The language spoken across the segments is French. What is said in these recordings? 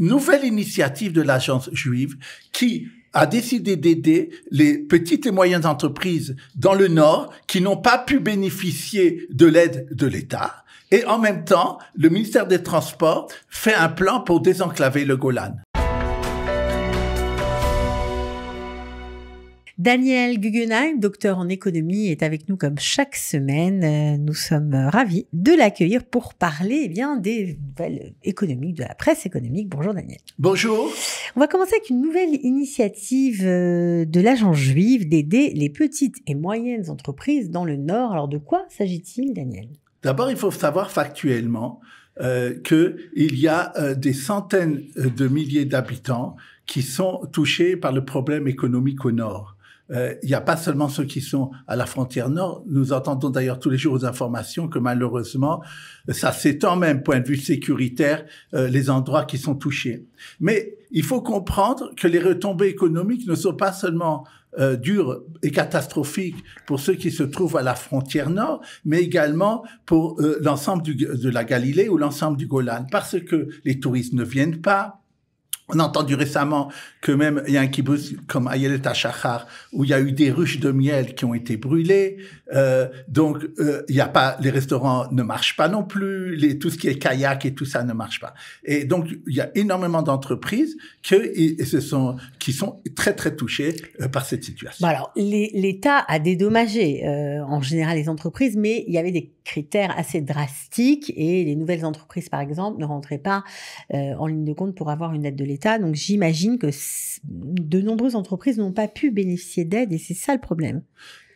nouvelle initiative de l'Agence juive qui a décidé d'aider les petites et moyennes entreprises dans le Nord qui n'ont pas pu bénéficier de l'aide de l'État. Et en même temps, le ministère des Transports fait un plan pour désenclaver le Golan. Daniel Guggenheim, docteur en économie, est avec nous comme chaque semaine. Nous sommes ravis de l'accueillir pour parler des nouvelles économiques, de la presse économique. Bonjour Daniel. Bonjour. On va commencer avec une nouvelle initiative de l'Agence juive d'aider les petites et moyennes entreprises dans le Nord. Alors de quoi s'agit-il, Daniel ? D'abord, il faut savoir factuellement qu'il y a des centaines de milliers d'habitants qui sont touchés par le problème économique au Nord. Il n'y a pas seulement ceux qui sont à la frontière nord. Nous entendons d'ailleurs tous les jours aux informations que malheureusement, ça s'étend même, point de vue sécuritaire, les endroits qui sont touchés. Mais il faut comprendre que les retombées économiques ne sont pas seulement dures et catastrophiques pour ceux qui se trouvent à la frontière nord, mais également pour l'ensemble de la Galilée ou l'ensemble du Golan, parce que les touristes ne viennent pas. On a entendu récemment que même il y a un kibbutz comme Ayelet HaShachar où il y a eu des ruches de miel qui ont été brûlées. Donc il y a pas, les restaurants ne marchent pas non plus, tout ce qui est kayak et tout ça ne marche pas. Et donc il y a énormément d'entreprises qui sont très très touchées par cette situation. Bon alors l'État a dédommagé en général les entreprises, mais il y avait des critères assez drastiques et les nouvelles entreprises par exemple ne rentraient pas en ligne de compte pour avoir une aide de l'État. Donc j'imagine que de nombreuses entreprises n'ont pas pu bénéficier d'aide et c'est ça le problème.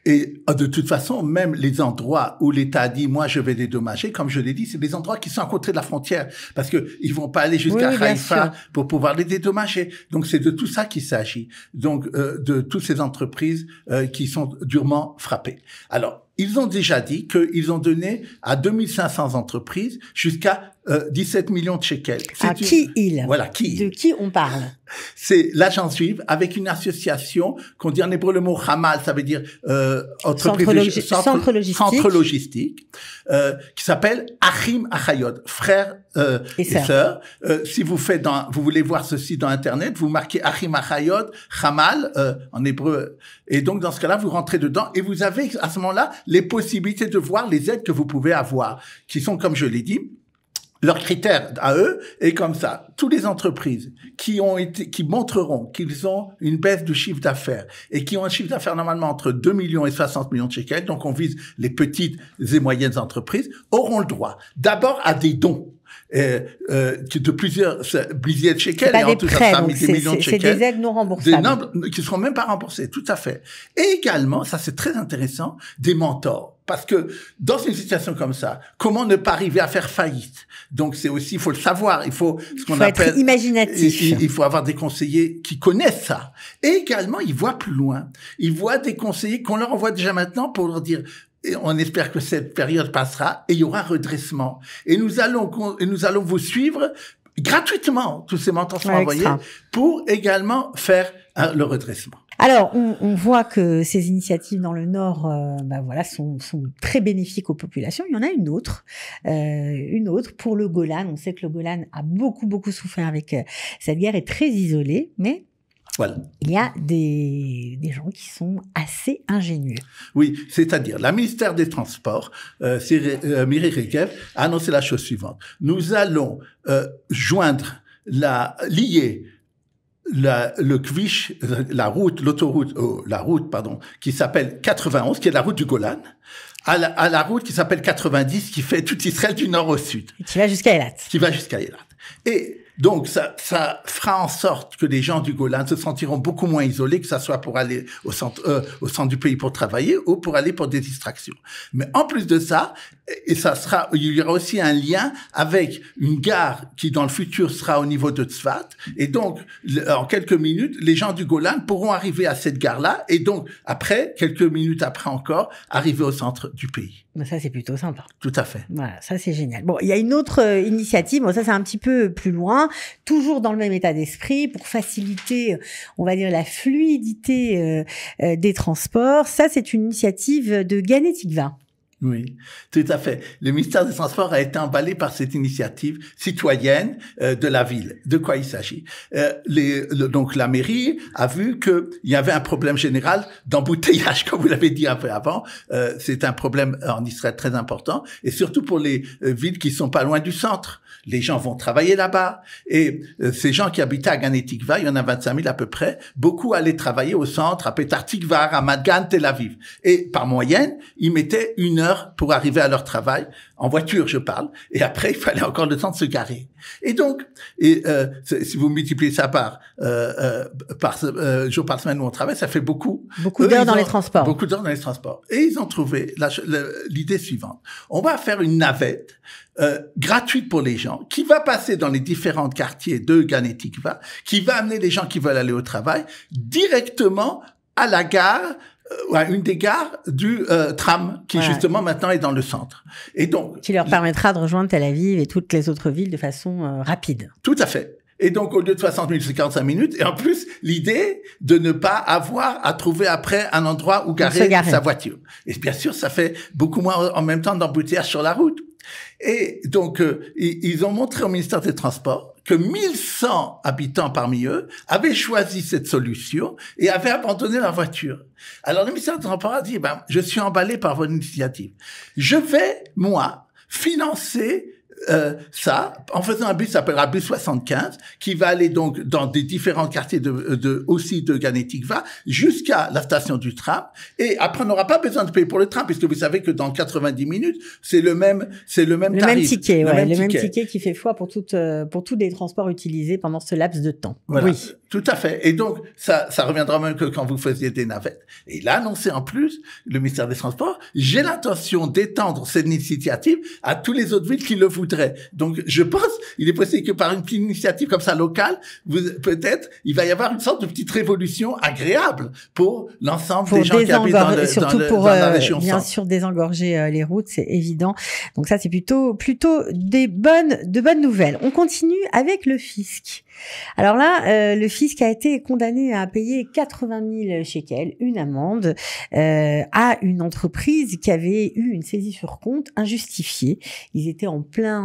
Et de toute façon, même les endroits où l'État a dit, moi, je vais dédommager, comme je l'ai dit, c'est des endroits qui sont à côté de la frontière, parce que ils vont pas aller jusqu'à Haïfa pour pouvoir les dédommager. Donc, c'est de tout ça qu'il s'agit. Donc, de toutes ces entreprises qui sont durement frappées. Alors, ils ont déjà dit qu'ils ont donné à 2500 entreprises jusqu'à 17 millions de shekels. Voilà, De qui on parle? C'est l'Agence juive avec une association qu'on dit en hébreu le mot Hamal, ça veut dire centre logistique, qui s'appelle Achim Achayot, frères et sœurs. Si vous voulez voir ceci dans Internet, vous marquez Achim Achayot, Hamal en hébreu, et donc dans ce cas-là, vous rentrez dedans et vous avez à ce moment-là les possibilités de voir les aides que vous pouvez avoir, qui sont, comme je l'ai dit, leurs critères à eux est comme ça. Toutes les entreprises qui montreront qu'ils ont une baisse du chiffre d'affaires et qui ont un chiffre d'affaires normalement entre 2 millions et 60 millions de shekels, donc on vise les petites et moyennes entreprises, auront le droit d'abord à des dons. De plusieurs milliers de shekels, et en tout cas des millions de shekels. C'est des aides non remboursables. Qui ne seront même pas remboursées, tout à fait. Et également, ça c'est très intéressant, des mentors. Parce que dans une situation comme ça, comment ne pas arriver à faire faillite? Donc c'est aussi, il faut le savoir, il faut ce qu'on appelle être imaginatif. Il faut avoir des conseillers qui connaissent ça. Et également, ils voient plus loin. Ils voient des conseillers qu'on leur envoie déjà maintenant pour leur dire, et on espère que cette période passera et il y aura redressement. Et nous allons vous suivre gratuitement, tous ces mentors sont envoyés pour également faire le redressement. Alors, on voit que ces initiatives dans le Nord, sont très bénéfiques aux populations. Il y en a une autre pour le Golan. On sait que le Golan a beaucoup souffert avec cette guerre, est très isolé, mais voilà. Il y a des gens qui sont assez ingénieux. Oui, c'est-à-dire, la ministère des Transports, Miri Regev, a annoncé la chose suivante. Nous allons lier le kvish, la route, qui s'appelle 91, qui est la route du Golan, à la route qui s'appelle 90, qui fait tout Israël du nord au sud. Et qui va jusqu'à Eilat. Et donc, ça fera en sorte que les gens du Golan se sentiront beaucoup moins isolés, que ça soit pour aller au centre du pays pour travailler ou pour aller pour des distractions. Mais en plus de ça, il y aura aussi un lien avec une gare qui, dans le futur, sera au niveau de Tzfat. Et donc, en quelques minutes, les gens du Golan pourront arriver à cette gare-là. Et donc, quelques minutes après encore, arriver au centre du pays. Mais ça, c'est plutôt sympa. Tout à fait. Voilà, ça, c'est génial. Bon, il y a une autre initiative. Bon, ça, c'est un petit peu plus loin. Toujours dans le même état d'esprit pour faciliter, on va dire, la fluidité des transports. Ça, c'est une initiative de Ganetikva. Oui, tout à fait. Le ministère des Transports a été emballé par cette initiative citoyenne de la ville. De quoi il s'agit? Donc la mairie a vu qu'il y avait un problème général d'embouteillage, comme vous l'avez dit un peu avant. C'est un problème en Israël très important, et surtout pour les villes qui sont pas loin du centre. Les gens vont travailler là-bas, et ces gens qui habitaient à Gan Tikva, il y en a 25 000 à peu près, beaucoup allaient travailler au centre, à Petah Tikva, à Ramat-Gan, Tel Aviv. Et par moyenne, ils mettaient 1 heure pour arriver à leur travail, en voiture je parle, et après il fallait encore le temps de se garer. Et donc, si vous multipliez ça par jour par semaine où on travaille, ça fait beaucoup. Beaucoup d'heures dans les transports. Beaucoup d'heures dans les transports. Et ils ont trouvé l'idée suivante. On va faire une navette gratuite pour les gens, qui va passer dans les différents quartiers de Gan Tikva, qui va amener les gens qui veulent aller au travail directement à la gare, à une des gares du tram, qui justement maintenant est dans le centre. Et donc, qui leur permettra de rejoindre Tel Aviv et toutes les autres villes de façon rapide. Tout à fait. Et donc, au lieu de 60 minutes, c'est 45 minutes. Et en plus, l'idée de ne pas avoir à trouver après un endroit où garer sa voiture. Et bien sûr, ça fait beaucoup moins en même temps d'embouteillage sur la route. Et donc, ils ont montré au ministère des Transports que 1100 habitants parmi eux avaient choisi cette solution et avaient abandonné leur voiture. Alors, le ministère des Transports a dit, je suis emballé par votre initiative. Je vais, moi, financer ça, en faisant un bus qui s'appellera bus 75, qui va aller donc dans des différents quartiers aussi de Gan Tikva, jusqu'à la station du tram. Et après, on n'aura pas besoin de payer pour le tram, puisque vous savez que dans 90 minutes, c'est le même tarif. Le même ticket qui fait foi pour tous les transports utilisés pendant ce laps de temps. Voilà. Oui. Tout à fait. Et donc, ça reviendra même que quand vous faisiez des navettes. Et il a annoncé en plus, le ministère des Transports, j'ai l'intention d'étendre cette initiative à tous les autres villes qui le voudraient. Donc, je pense, il est possible que par une petite initiative comme ça locale, peut-être, il va y avoir une sorte de petite révolution agréable pour l'ensemble des gens qui habitent dans la région bien centre. sûr, désengorger les routes, c'est évident. Donc ça, c'est plutôt de bonnes nouvelles. On continue avec le fisc. Alors là, le fisc a été condamné à payer 80 000 shekels, une amende, à une entreprise qui avait eu une saisie sur compte injustifiée. Ils étaient en pleine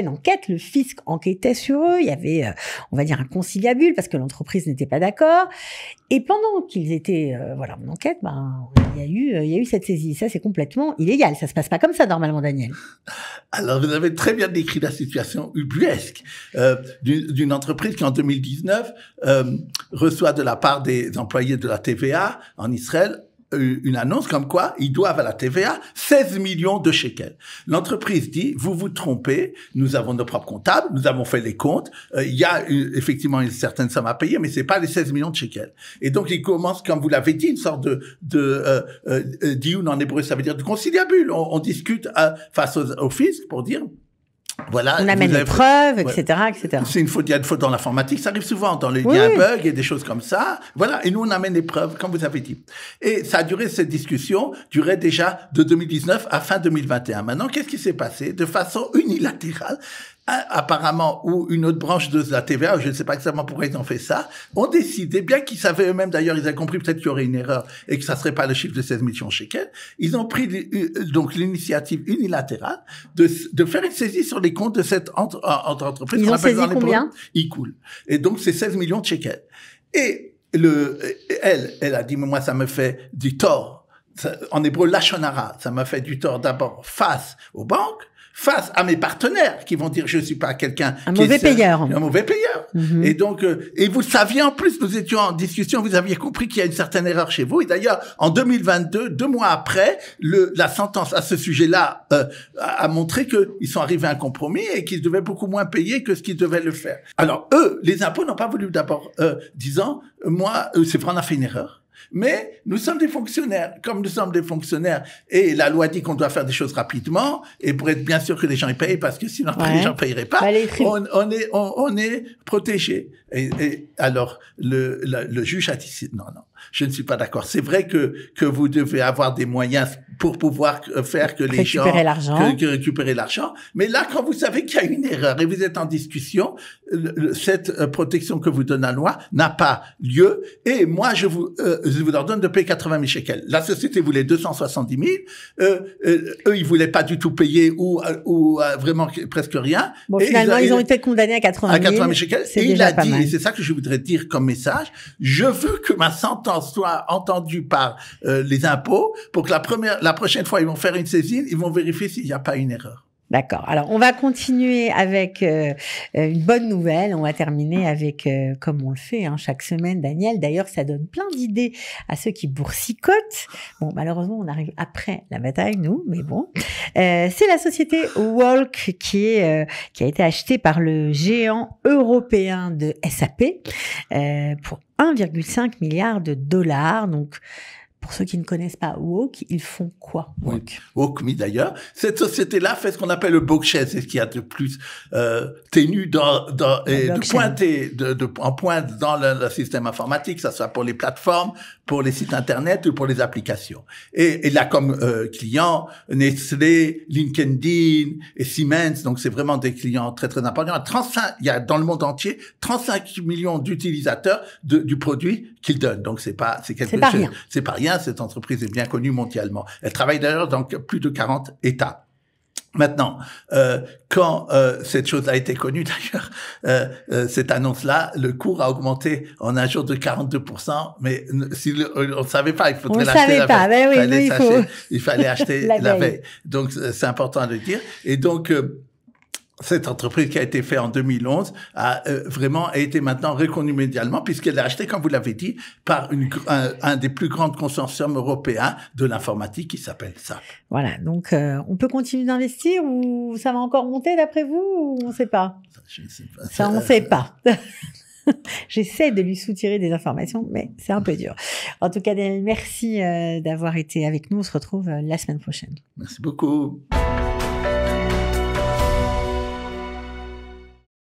enquête. Le fisc enquêtait sur eux. Il y avait, on va dire, un conciliabule parce que l'entreprise n'était pas d'accord. Et pendant qu'ils étaient, en enquête, il y a eu cette saisie. Ça, c'est complètement illégal. Ça se passe pas comme ça normalement, Daniel. Alors, vous avez très bien décrit la situation ubuesque d'une entreprise qui, en 2019, reçoit de la part des employés de la TVA en Israël une annonce comme quoi ils doivent à la TVA 16 millions de shekels. L'entreprise dit, vous vous trompez, nous avons nos propres comptables, nous avons fait les comptes, il y a effectivement une certaine somme à payer, mais c'est pas les 16 millions de shekels. Et donc, il commence, comme vous l'avez dit, une sorte de dioun en hébreu, ça veut dire de conciliabule. On discute face au fisc pour dire, voilà, on amène les preuves, etc., etc. C'est il y a une faute dans l'informatique, ça arrive souvent, il y a un bug et des choses comme ça. Voilà, et nous on amène les preuves, comme vous avez dit. Et ça a duré, cette discussion durait déjà de 2019 à fin 2021. Maintenant, qu'est-ce qui s'est passé? De façon unilatérale, apparemment, ou une autre branche de la TVA, je ne sais pas exactement pourquoi ils ont fait ça, ont décidé, bien qu'ils savaient eux-mêmes, d'ailleurs, ils avaient compris peut-être qu'il y aurait une erreur et que ça serait pas le chiffre de 16 millions shekels, ils ont pris donc l'initiative unilatérale de faire une saisie sur les comptes de cette entreprise. Ils ont saisi combien? Ecool. Et donc, c'est 16 millions de shekels. Et elle a dit, mais moi, ça me fait du tort. En hébreu, lashon hara, ça m'a fait du tort d'abord face aux banques, face à mes partenaires qui vont dire je suis pas quelqu'un un mauvais payeur. Mm-hmm. Et donc et vous saviez en plus, nous étions en discussion, vous aviez compris qu'il y a une certaine erreur chez vous. Et d'ailleurs en 2022, 2 mois après, la sentence à ce sujet-là a montré que ils sont arrivés à un compromis et qu'ils devaient beaucoup moins payer que ce qu'ils devaient le faire. Alors eux, les impôts n'ont pas voulu d'abord disant moi c'est vrai on a fait une erreur. Mais nous sommes des fonctionnaires. Comme nous sommes des fonctionnaires et la loi dit qu'on doit faire des choses rapidement et pour être bien sûr que les gens y payent parce que sinon les gens payeraient pas, on est protégés. Et alors le juge a dit non, je ne suis pas d'accord. C'est vrai que vous devez avoir des moyens pour pouvoir faire que les gens récupérer l'argent. Mais là, quand vous savez qu'il y a une erreur et vous êtes en discussion, cette protection que vous donne la loi n'a pas lieu. Et moi, je vous ordonne de payer 80 000 shekels. La société voulait 270 000. Eux, ils voulaient pas du tout payer ou vraiment presque rien. Bon, finalement, ils ont été condamnés à 80 000. À 80 000 shekels. Et il a dit, et c'est ça que je voudrais dire comme message, je veux que ma sentence soit entendue par les impôts pour que la prochaine fois, ils vont faire une saisine, ils vont vérifier s'il n'y a pas une erreur. D'accord. Alors, on va continuer avec une bonne nouvelle. On va terminer avec, comme on le fait chaque semaine, Daniel. D'ailleurs, ça donne plein d'idées à ceux qui boursicotent. Bon, malheureusement, on arrive après la bataille, nous, mais bon. C'est la société Walk qui a été achetée par le géant européen de SAP pour 1,5 milliard de dollars. Donc, pour ceux qui ne connaissent pas WOK, ils font quoi, WOK? WOK, oui, d'ailleurs. Cette société-là fait ce qu'on appelle le blockchain, c'est ce qu'il y a de plus ténu de pointer en pointe dans le système informatique, que ça soit pour les plateformes, pour les sites internet ou pour les applications. Et là, comme clients, Nestlé, LinkedIn et Siemens, donc c'est vraiment des clients très très importants. Il y a dans le monde entier 35 millions d'utilisateurs du produit qu'ils donnent. Donc c'est pas rien. Cette entreprise est bien connue mondialement. Elle travaille d'ailleurs dans plus de 40 États. Maintenant, quand cette chose a été connue, d'ailleurs, cette annonce-là, le cours a augmenté en un jour de 42%. Mais si on ne savait pas, il faudrait l'acheter la veille. Il fallait acheter la veille. Donc c'est important de le dire. Et donc cette entreprise qui a été faite en 2011 a vraiment été maintenant reconnue mondialement puisqu'elle a acheté, comme vous l'avez dit, par un des plus grands consortiums européens de l'informatique qui s'appelle SAP. Voilà, donc on peut continuer d'investir ou ça va encore monter d'après vous ou on ne sait pas? Je ne sais pas. Ça, on ne sait pas. J'essaie de lui soutirer des informations, mais c'est un peu dur. En tout cas, Daniel, merci d'avoir été avec nous. On se retrouve la semaine prochaine. Merci beaucoup.